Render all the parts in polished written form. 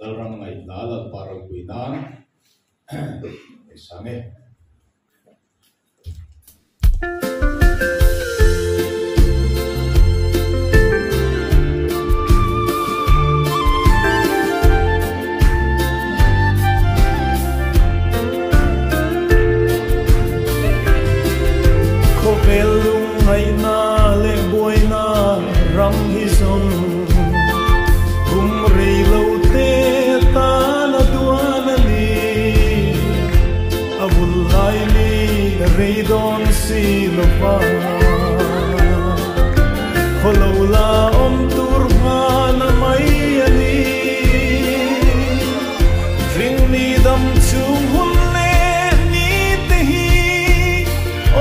dalrang ngai lala parang kuinan sange Don't see the fire. Holola turhana mayani. Ring ni dam chung hunle ni tehi.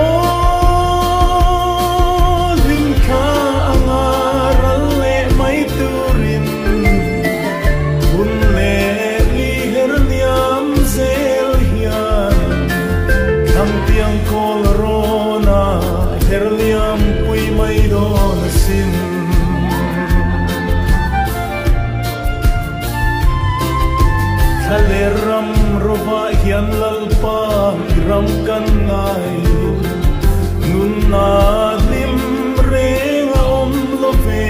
Oh, ring ka angaral le may turin. Hunle li herliam zel hiyan. Ang tiang kolorona herliam pui may don sin Kaleram roba hian lalpa ram kanai Nuna lim renga om love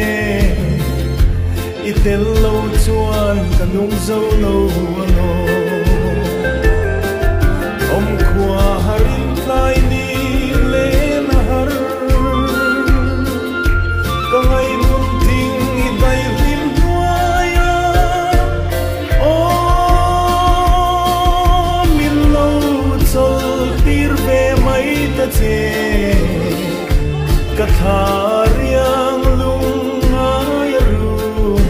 Itel lo chuan kanung zau lo ano Om kwa harin tlai ni len har Kangay munting itay rin huaya Oh, minlaw tsol tirve may tatse Katharyang lungay arun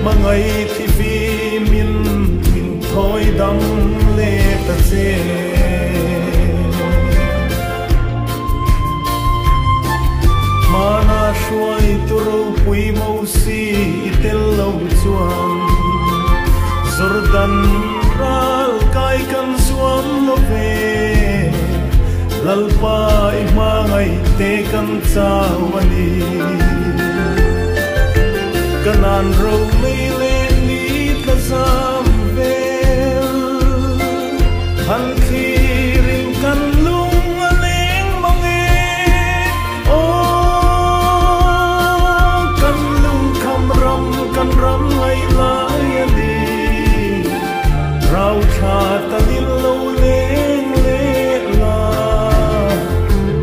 Mangay tivi min thoy dam Mana shuai turo pui mausi itel lau chuan Zordan ral kai kan suam love Lalpa imangai te kan chawani Kanan ro meile ni tlazam Han khirin kan lung aleng mange Oh kan lung kam ram ngai lai ali Rau tha talil lo leng le la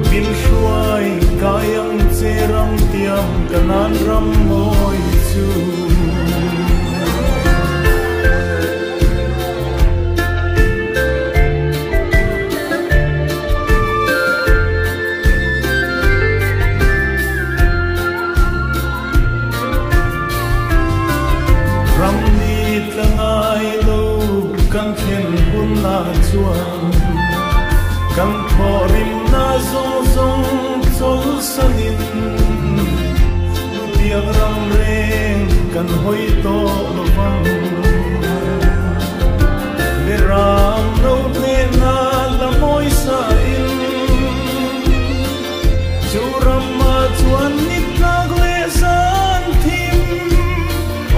Bin shuai kayang cheram tiam kanan ram moi chu Kan thorim na zong zong chol sanin Lupiag ram reng kan hoi to lovang Le ram no ne na lamoy sa in Churam ma chuan nit lagle san thim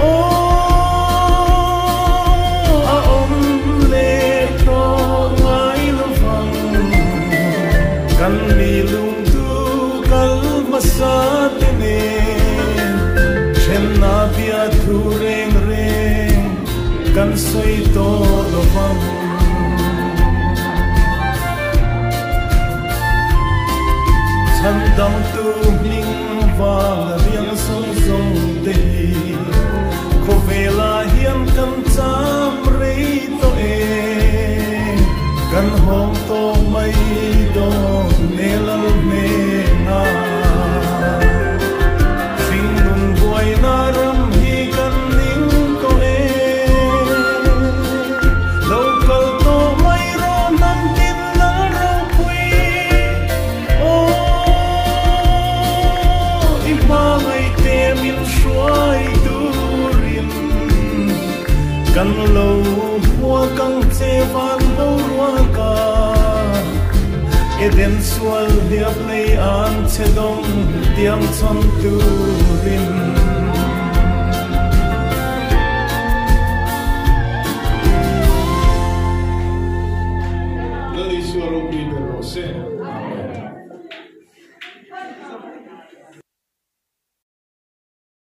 Oh, aom le to Kan nilung tu kal masatene Shen na bia thu reng reng Kan soy to lovang Chan dam tu ning vang riang song song te Ko vela hiam kan cham rei to e Kan hong to mai do nelal me na Sing nun buai na ram hi kan ning ko e Local to mai ro nam tin na ro pui Oh, iba ngai te min shuai turin Kan lo mua kang che van bo rua ka Eden sual dia play an chedong tiang chon turin Loro Peter Rose.